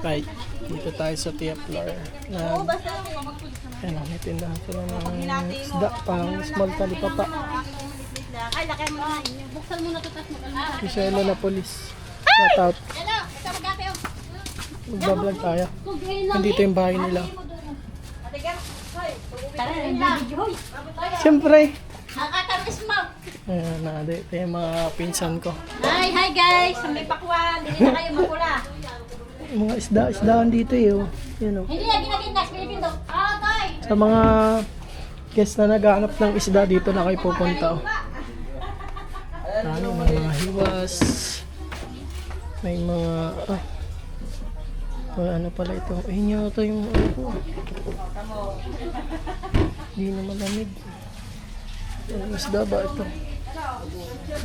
Right. Dito tayo sa Tiaplar. Ayan, may tindahan sila ng isda. Parang small talipapa. Ay, laki mo na. Buksan mo na ito. Iselo na polis. Shout out. Hello, ito mag-ate oh. Magbablog tayo. Nandito yung bahay nila. Tara, video hoy. Siyempre. Nakakatamis mo. Ayan na, dito yung mga pinsan ko. Hi guys. May pakwan. Hindi na kayo makula. Yung mga isda-isdaan dito eh. Oh. Yun, oh. Hindi na ginagindas. Pinipindok. Toy. Sa mga guest na naghahanap ng isda dito na kayo pupunta. Oh. Ano, may mga hiwas. May mga... ano pala ito? Ayun yata yung ano ko. Hindi na malamig. Ang isda ba ito?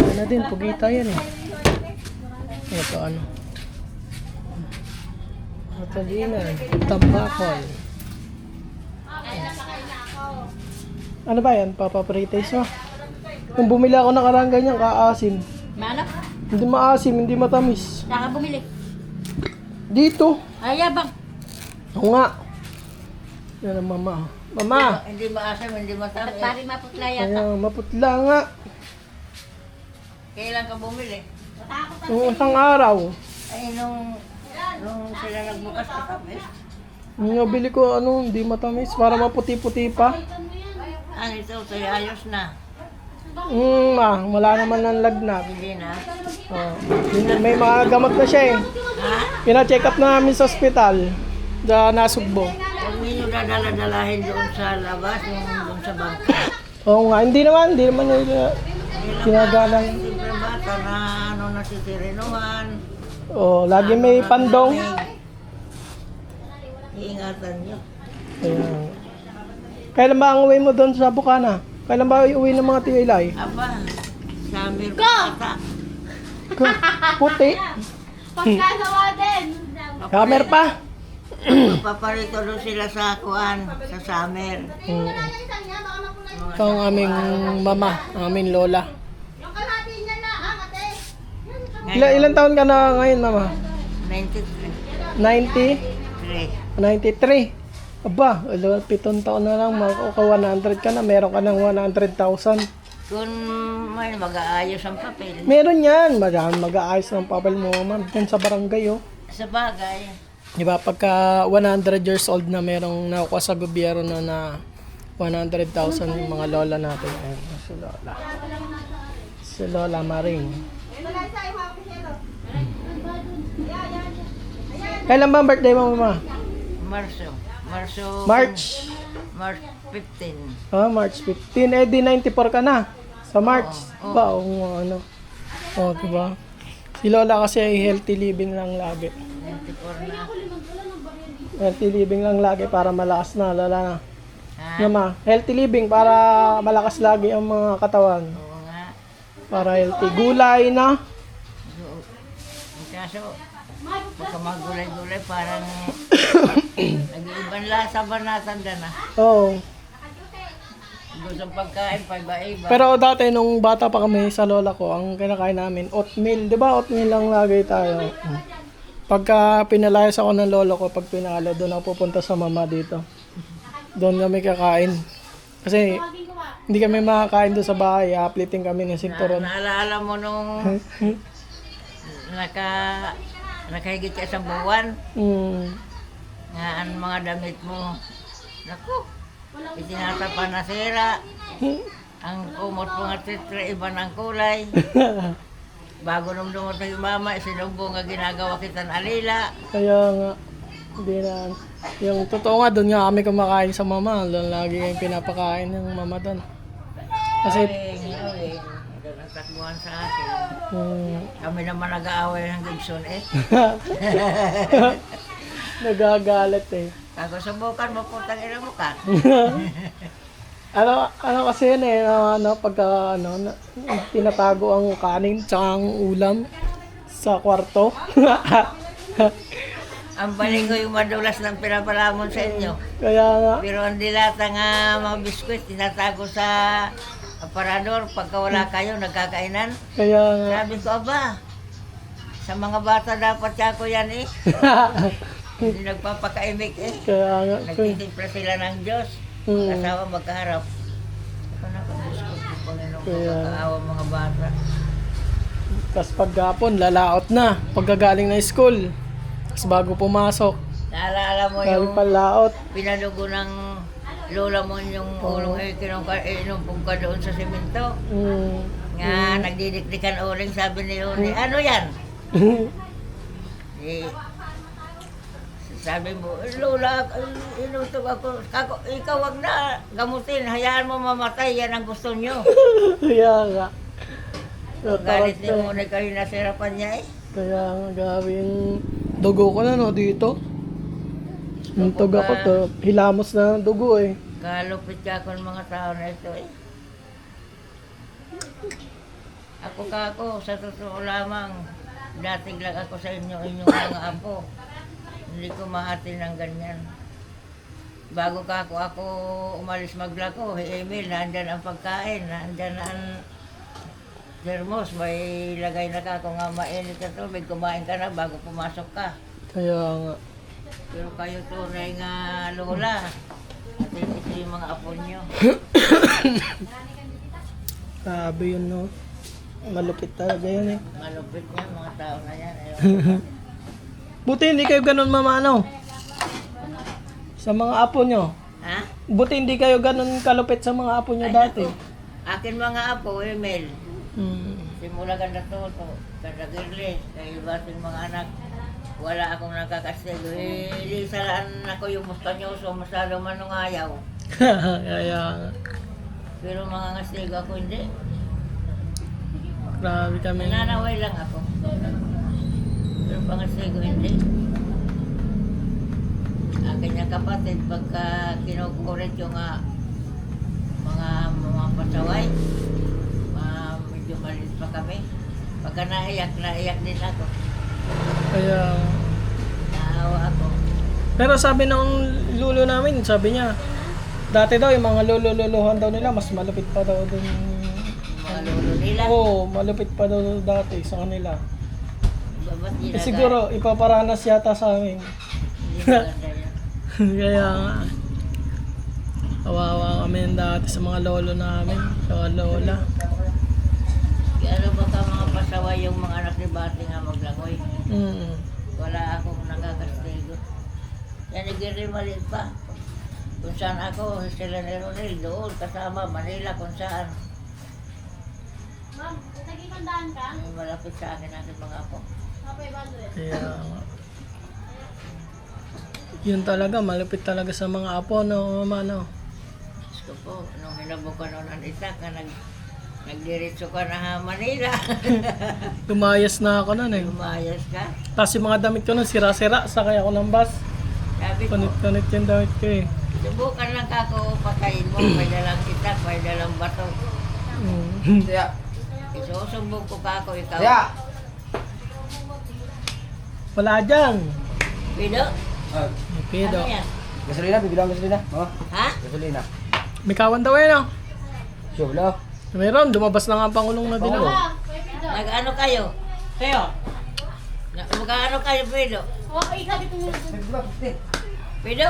Ano na din, pugita yan eh. Ito ano? Matalina, tambakol. Ano ba yan? Papapritis mo? Kung bumili ako ng karang ganyan, kaasim. Mano? Hindi maasim, hindi matamis. Saka bumili. Dito. Ay, bang. Oo nga. Yan ang mama. Mama! Hindi maasim, hindi matamis. Pari maputla yata. Ayan, maputla nga. Kailan ka bumili? Yung isang araw. Ay, nung sila nagbukas matamis. Yung nabili ko, ano, hindi matamis. Para maputi-puti pa. Ang ito, ayos na. Wala naman ng lagnat. Hindi na. Oh. May mga gamot na siya eh. Ha? Pina-check up na namin sa ospital. Sa Nasugbo. Huwag ninyo dadala-dalahin doon sa labas, yung doon sa bangka. Oo nga, hindi naman nila ginagalang. Siyempre bata na ano nasitirinuhan. Oh, lagi may pandong. Iingatan nyo. Ayan. Kailan ba ang uwi mo doon sa Bukana? Kailan ba uwi ng mga tiyilay? Aba, samir ko ata. Puti. Pagkanawa din. Kamer pa. Paparito doon sila sa kuan, sa summer. Ito ang aming mama, ang aming lola. Yung kalahati niya na, ate. Ilan taon ka na ngayon, mama? 93. 90? 93. Aba, 7 taon na lang, maka-100 ka na, meron ka ng 100,000. Kung may mag-aayos ang papel. Meron yan, mag-aayos ng papel mo, ma'am. Yan sa barangay, oh. Sa bagay. Di ba, pagka 100 years old na merong nakuha sa gobyerno na 100,000 yung mga lola natin. Ayan, si lola. Si lola Maring. Kailan ba ang birthday mo, mama? March. March 15. March 15. Eh, di 94 ka na. Sa March. Ba, ano. Diba? Si lola kasi ay healthy living lang lagi. 24 na. Healthy living lang lagi para malakas na, lola na. Ha? Mama, healthy living para malakas lagi ang mga katawan. Oo nga. Para healthy. Gulay na. Kaso, pagka magulay-gulay, parang nag-iibang lasa ba natanda na? Oo. Gusto pagkain, paiba-iba. Pero dati nung bata pa kami sa lola ko, ang kinakain namin, oatmeal. Di ba oatmeal lang lagi tayo? Pagka pinalayas ako ng lolo ko, pag pinalo, doon ako pupunta sa mama dito. Doon kami kakain. Kasi hindi kami makakain doon sa bahay. Apliting kami ng sinturon. Naalala mo nung nakahigit ka sa buwan, nga ang mga damit mo, naku, itinatapa na sira. Ang kumot mo nga titra, iba ng kulay. Bago nung dumating yung mama, sinumbo nga ginagawa kitang alila. Kaya nga, hindi na. Yung totoo nga, doon nga kami kumakain sa mama. Doon lagi yung pinapakain ng mama doon. Kasi, Ngayon, nagtatakbuhan sa akin. mm, Kami naman nag-aaway ng Gibson eh. nagagalit eh. Ako subukan mo putang ina mo ka. Ano kasi yun eh, pagka tinatago ang kanin tsaka ang ulam sa kwarto. Ang balik ko yung madulas ng pinapalamon sa inyo. Kaya nga, Pero ang dilata nga mga biskwit, tinatago sa aparador. Pagka wala kayo, nagkakainan. kaya nga. Sabi ko, aba, sa mga bata dapat ako yan eh. Hindi nagpapakaimik eh. Kaya nga. Nagtitimpla sila ng Diyos. Mm. Asawa magkaharap. Ako na Diyos ko, Panginoon ko, Kaya- makaawa mga bata. Tapos paghapon, lalaot na. Pagkagaling na school. Tapos bago pumasok, Naalala mo dahil yung palaot. pinadugo ng lola mo yung ulong inumpong ka doon sa simento. Mm. Nga, nagdidikdikan uling, sabi ni Uni, ano yan? Eh, sabi mo, Lola, inutog ako. Ikaw wag na gamutin, hayaan mo mamatay, yan ang gusto nyo. Kaya nga. Galit ni Uni kayo nasirapan niya eh. Kaya nga, grabe yung dugo ko na no, dito. Yung tuga ko to, hilamos na ng dugo eh. Kalupit ka ako ng mga tao na ito eh. Ako, sa totoo lamang, dating lang ako sa inyong mga apo. Hindi ko mahati ng ganyan. Bago ako umalis maglako, hey Emil, nandyan ang pagkain, nandyan ang thermos, may lagay na ka kung nga mainit na tubig, kumain ka na bago pumasok ka. Kaya nga. Pero kayo tunay nga lola, at ito yung mga apo nyo. Grabe yun no. Malupit talaga yun eh. Malupit niya, mga tao na yan. Ayaw. Buti hindi kayo ganun mamano. Sa mga apo nyo. Ha? Buti hindi kayo ganun kalupit sa mga apo nyo Ay, dati. naku. Akin mga apo, Emil. Mm. Simula ganda toto, ganda girli, kayo bating mga anak. Wala akong nakakastigo. Hindi salaan ako yung muskanyoso, masyado manungayaw. Kaya nga. Pero mga ngastigo ako hindi. Grabe kami. Nananaway lang ako. Pero pangastigo hindi. Akin niyang kapatid, pagka kinukurit yung mga pasaway, medyo maliit pa kami. Pagka naiyak din ako. Kaya Naawa ako. pero sabi ng lulo namin, sabi niya, dati daw yung mga lolo-lolohan daw nila, mas malupit pa daw dun. Mga lolo nila. Oo, malupit pa daw dati sa kanila. Ba't Eh, siguro, ipaparanas yata sa amin. Hindi maganda yan. Kaya nga. Kawawa kami yung dati sa mga lolo namin, sa mga lola. Ano ba ka mga pasaway yung mga anak ni Bati nga maglangoy? Mm. Wala akong nakakastigo. Yan nagiging maliit pa. Kung saan ako, sila ni Ronel, doon, kasama, Manila, kung saan. Ma'am, nagkikandaan ka? May malapit sa akin aking mga apo. Okay, Bandre. Kaya nga. Yun talaga, malupit talaga sa mga apo, no, mama, no? Diyos ko po, nung hinabukan noon ang isa ka, nagdiretso ka na Manila. Lumayas na ako nun eh. Lumayas ka. Tapos yung mga damit ko nun, sira-sira, sakay ako ng bus. Sabi ko, Kunit-kunit yung damit ko eh. subukan lang kako patayin mo, may dalang itak, may dalang bato. Mm. Siya. Isusubok ko kako ikaw. Siya. Wala dyan. Pido? Ah, Pido. Ano yan? gasolina, bibilang gasolina. Oh, Ha? gasolina. May kawan daw eh, no? Sure, wala. Mayroon, lumabas na nga ang Pangulong na din. Mag-ano kayo? Kayo? Mag-ano kayo, Pido? Okay, sabi ko muna. 50. Pido?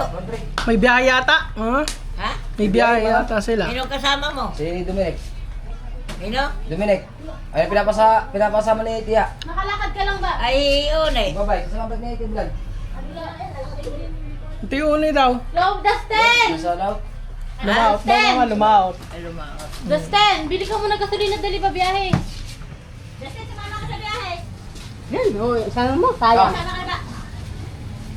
May biyahe yata. Ha? Ha? May biyahe yata sila. Sino kasama mo? Si Dominic. Sino? Dominic. Ay, pinapasama ni Tia. Nakalakad ka lang ba? Ay, Une. Babay, kasama ba ni Tia Vlog? Ito yung uni daw. Love, Dustin! Nasa law. Lumaot daw naman, lumaot. Ay, lumakot. Dustin, bili ka muna gasolina dali pa biyahe. Dustin, sumama ka sa biyahe. Yan, sama mo, sayang. Sama ka ba?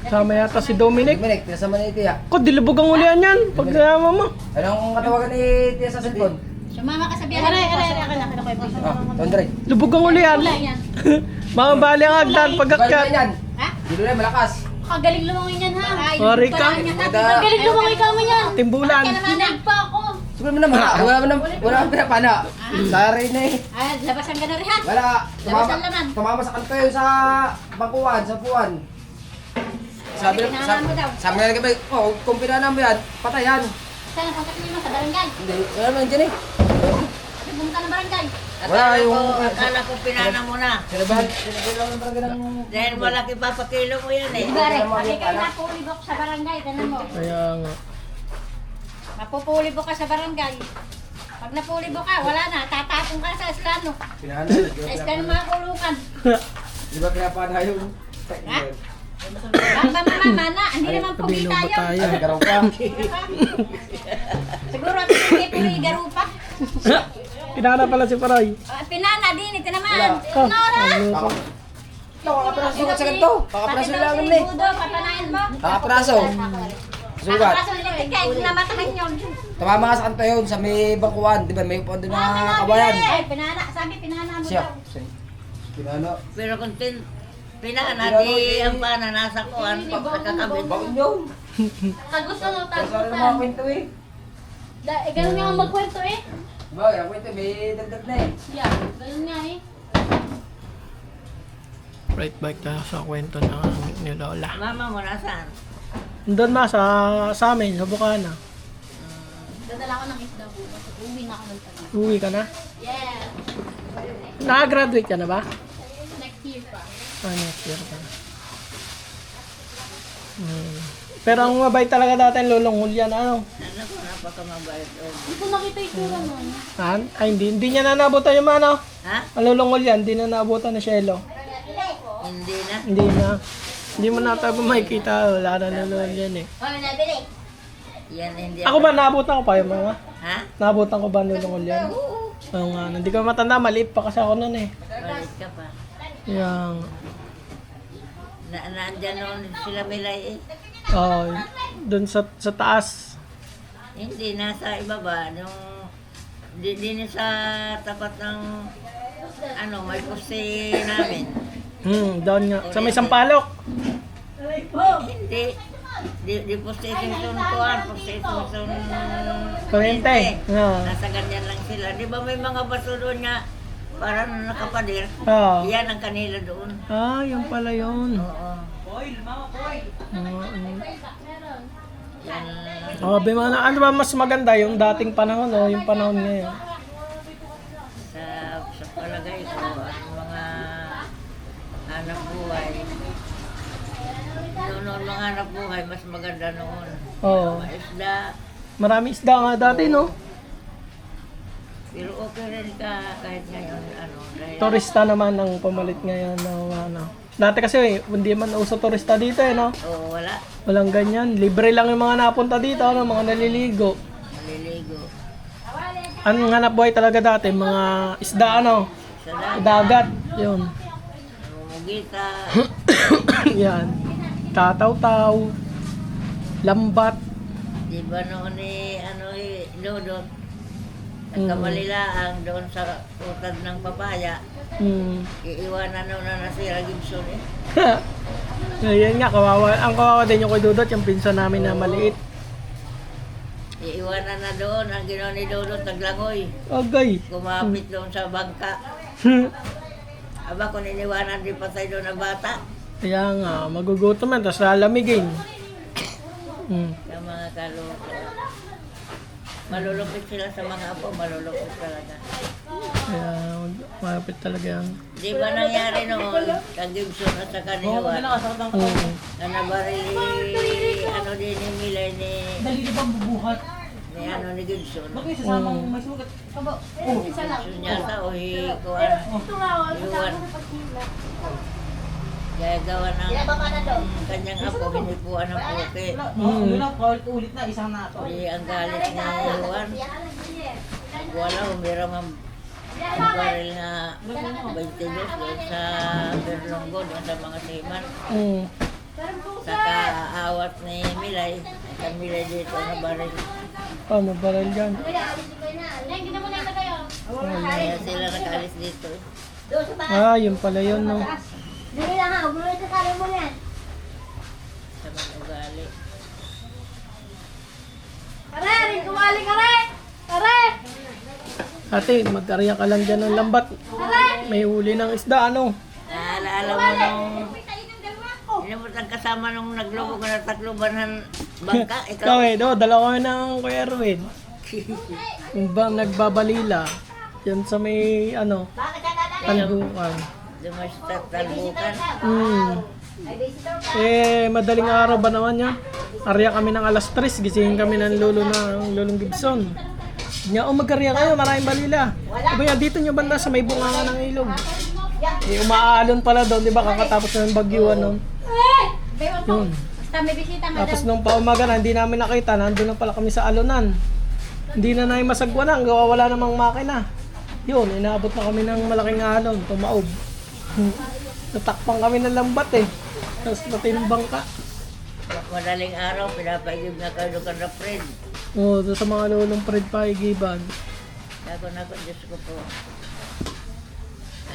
Sama yata si Dominic. Dominic, pinasama ni Tia. Ko, dilubog ang ulian yan. Pag nama mo. Anong katawagan ni Tia sa cellphone? Sumama ka sa biyahe. Aray, Ah, Tondre. Lubog ang ulian. Wala yan. Mga bali ang agdan, Balik pagakat. yan. Ha? Dito na, malakas. Kagaling lumangoy niyan ha. Sorry ka. Kagaling lumangoy ka mo yan. Timbulan. Sinag pa ako. Siguro mo naman, wala naman pinapana. Sari na eh. Ah, labasan ka na rin ha. Wala. Labasan laman. Tumama sa kanto yun sa bangkuan, sa puwan. Sabi Pinangalan mo daw. sabi nga gabi, oh, kung pinanam mo yan, patayan. Saan ang kontak niyo sa barangay? Hindi, wala naman dyan eh. pumunta ng barangay. Wala, Akala ko pinana mo na. Sinabal ng barangay ng... Dahil malaki papakilo mo yan eh. Pare, pati kayo napulibok sa barangay. Tanan mo. Kaya nga. Mapupulibok ka sa barangay. Pag napulibok ka, wala na. Tatapong ka sa esklano. Pinana. Sa esklano mga kulukan. Di ba kaya pa na yun? Ha? Bamba mama na. Hindi naman pugi Kabilo ba tayo. tayo? Ay, garaw ka. Siguro at hindi puli garupa. Pinana pala si Paray. Pinana din. Ito naman. Oh, Nora. ano ko? Kakapraso ka sa ganito. Kakapraso lang naman eh. Papanain mo. Kakapraso. Sugat. Kaso hindi kayo namatahan yun. Tumama nga sa kanto yun sa may bangkuan. Di ba may upuan doon na kabayan. Ay, pinana. Sabi pinana mo Siya. daw. Pinana. Pero kung pinana, di ang pana nasa kuwan, pagkakabit. Bakit yun? Kagusto mo, Kasi ano mga tagutan. kwento eh. Ganun nga ang magkwento eh. Ba, yung kwento may dagdag na eh. Yeah, ganun nga eh. Right back tayo sa kwento ng ni Lola. Mama mo nasaan? Doon ma sa amin, sa Bukana. Dadala ko ng isda bukas. Uwi na ako ng taga. Uwi ka na? Yeah. Naka-graduate ka na ba? Next year pa. Ah, next year ka na. Pero ang mabait talaga dati ang Lolong Julian, ano? Ano ko, napakamabait. Hindi ko nakita yung tura nun. Ay, hindi niya na naabutan yung ano. Ha? Ang Lolong Julian, hindi na naabutan ni Shelo. Hindi na. Hindi na. Hindi mo na tayo makikita, wala na Lolong Julian eh. Oh, nabili. Yan, hindi Ako ba, naabutan ko pa yung mga? Ha? Naabutan ko ba ang Lolong Julian? Oo nga, hindi ko matanda, maliit pa kasi ako nun eh. Balik ka pa. Yung, Nandyan noon sila Milay eh. doon sa taas. Hindi, nasa ibaba. Nung, din sa tapat ng, ano, may poste namin. Doon nga. Sa may Sampalok. Hindi. Di poste Simpson kuhan, poste Simpson... Kuryente. Oo. Nasa ganyan lang sila. Di ba may mga baso doon nga parang nakapadir? Oo. Yan ang kanila doon. Ah, yun pala yun. Oo. Yan. Sabi mo na, ano ba mas maganda yung dating panahon o yung panahon ngayon? Sa palagay ko, ang mga hanap buhay. Noon mga hanap buhay, mas maganda noon. Oo. Mga isda. Marami isda nga dati, no? Pero okay rin ka kahit ngayon, ano, dahil Turista naman ang pamalit ngayon. No, ano. Dati kasi, hindi man uso turista dito, eh, no? wala, Walang ganyan. Libre lang yung mga napunta dito, ano? Mga naliligo. maliligo. Ang hanap buhay talaga dati, mga isda, ano? Sa dagat, Dagat. Yun. namumugita, Yan. Tataw-taw. Lambat. di ba noon Dodot, nagkamalilaang doon sa utad ng papaya, iiwanan noon na nasira Gibson eh. Yan nga, kawawa. Ang kawawa din yung kay Dudot, yung pinsan namin na maliit. Iiwanan na doon, ang ginawa ni Dodot, naglangoy. Agay. Kumapit doon sa bangka. Aba, kung iniwanan din patay doon na bata, Kaya nga, magugutom yan, tapos lalamigin. yung mga kaloko. Malulupit sila sa mga apo, malulupit talaga. Kaya, malapit talaga yan. Di ba nangyari noon, kang Gibson at saka ni Juan, na nabarili, ano din ni Milay ni... Ni ano ni Gibson. Gibson yata o Kuan. Juan. Kaya gawa ng kanyang apo, hinipuan ng puke. Ulit na, isang na to. Di ang galit ni Juan. Wala, umiram ang baril na 22 doon sa Berlonggo, doon sa mga siman. Saka awat ni Milay, ang Milay dito na baril. Paano baril yan? Hindi na muna kayo. Kaya sila nakalis dito. Ah, yun pala yun, no? Dili lang ha, ulo sa kare mo yan. Sa mga ugali. Kare, rin kumali kare. Kare. Ate, mag-arya ka lang dyan ng lambat. May huli ng isda, ano? Naalaala mo nung... Inamutan kasama nung naglubog na takluban ng bangka. Ikaw eh, do, dalawa kami ng Kuya Erwin. Yung ba, nagbabalila. Yan sa may, ano, Tandukan. Dumastat talbukan. Madaling araw ba naman yan? Arya kami ng alas 3, gisingin kami ng lulong Gibson. Nya, magkarya kayo, maraming balila. Abaya, dito nyo banda sa may bunganga ng ilog. Umaalon pala doon, di ba? Kakatapos ng bagyuan nun. Yun. Basta may bisita, madam. Tapos nung paumaga na, hindi namin nakita, nandun na pala kami sa alunan. Hindi na namin masagwanan, gawa wala namang makina. Yun, inaabot na kami ng malaking alon, tumaob. Natakpang kami ng lambat eh. Tapos natimbang ka. Madaling araw, pinapaigib na kayo ka na friend. Oo, doon sa mga lulong Fred paigiban. Ako na ko, Diyos ko po.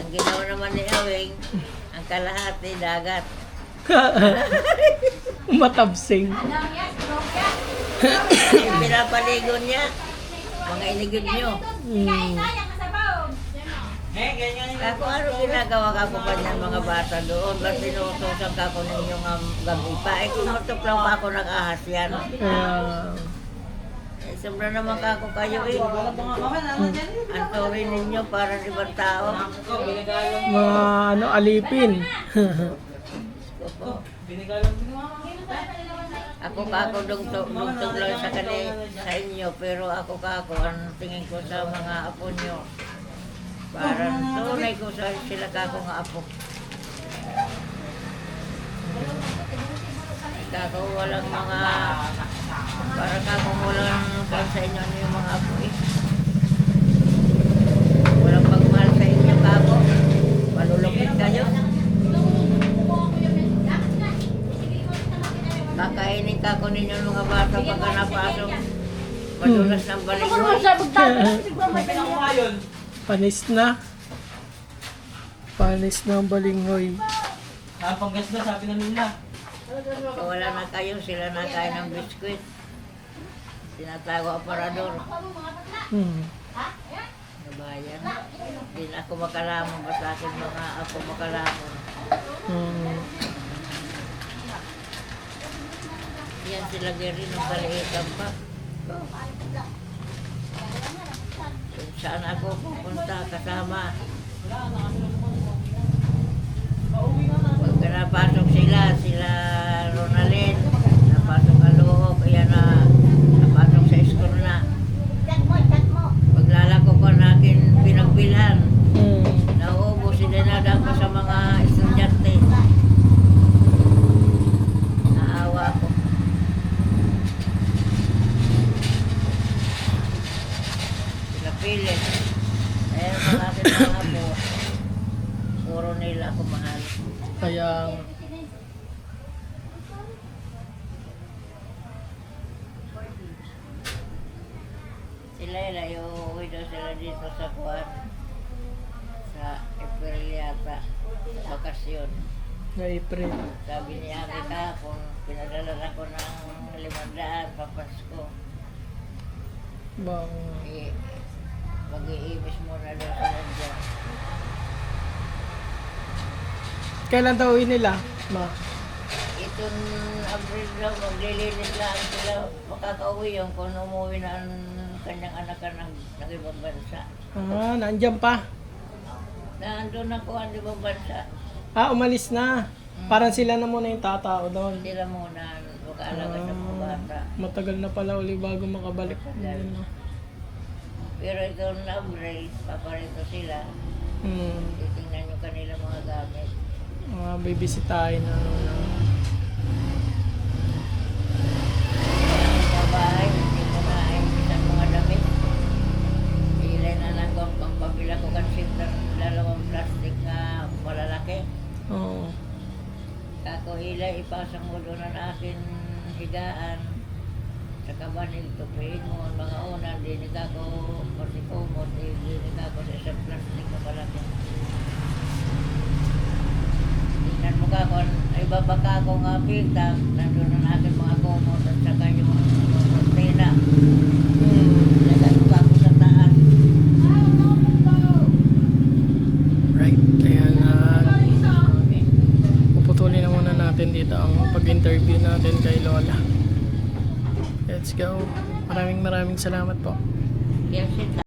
Ang ginawa naman ni Awing, ang kalahati dagat. Matabsing. Yung pinapaligo niya, mga inigib niyo. Ako ano ginagawa ka ko pa niyan mga bata doon? Ba't sinutusan ka ko ninyong gabi pa? Kumutok lang pa ako ng-ahas yan. Sobra naman ka ako kayo eh. Ang tuloy ninyo para di ba tao? Mga ano, alipin. Ako dugtog lang sa inyo, pero ako ang tingin ko sa mga apo nyo. Parang tunay ko sa sila kako nga apo. Kako walang mga, parang kako walang pag sa inyo ano yung mga apo eh. Walang pagmahal sa inyo kako. Malulungkit kayo. Kakainin kako ninyo mga bata pagka napasok. Madulas ng balik. Panis na. Panis na ang balinghoy. Panggas na, sabi na nila. Wala na kayo, sila na kain ng biskwit. Tinatago aparador. Nabayan. Hindi na ako makalamon, basta akin mga ako makalamon. Yan sila gari ng paliitan pa. Saan ako pupunta kasama? Pagka napasok sila Ronalyn, napasok ang loob, kaya napasok sa school na. Paglalako ko nakin pinagbilhan, nauubo sila na daw sa mga estudyante. Naawa ko. Pilit. Kaya bakit mga po, puro nila ako mahal. Kaya, Sila uuwi daw sila dito sa Kuwan. Sa April yata. Bakasyon. na April. Sabi niya Ami kahapon, pinadala na ko ng 500 papasko. Bang, Mag-iibis muna daw sila dyan. kailan daw uwi nila? Ma. Itong April daw, maglilinis lang sila. Makakauwi yung kung umuwi na ang kanyang anak ka ng ibang bansa. Nandyan pa. Nandun ako ang ibang bansa. Umalis na. Parang sila na muna yung tatao doon. Sila muna mag-aalaga sa mga bata. Matagal na pala uli bago makabalik. Pero ikaw na April, paparito sila. Titingnan yung kanila mga gamit. Bibisitahin na. Sa bahay, hindi ko na ayusin mga damit. Ilay na lang ko ang pabila ko kasi ng 2 plastic na malalaki. Oo. Kako ilay, ipasang mo doon ang aking higaan. Sa kabanig, tupiin mo ang mga unan, dinig ako, kasi kumot, dinig ako sa isang plastic na malaki. Tingnan mo kako, ay babaka ako nga pita, nandun ang aking mga kumot at saka yung tela. Lagay ko ako sa taas. Right. Ayan, puputulin na muna natin dito ang pag-interview natin kay Lola. Let's go. Maraming salamat po. Kaya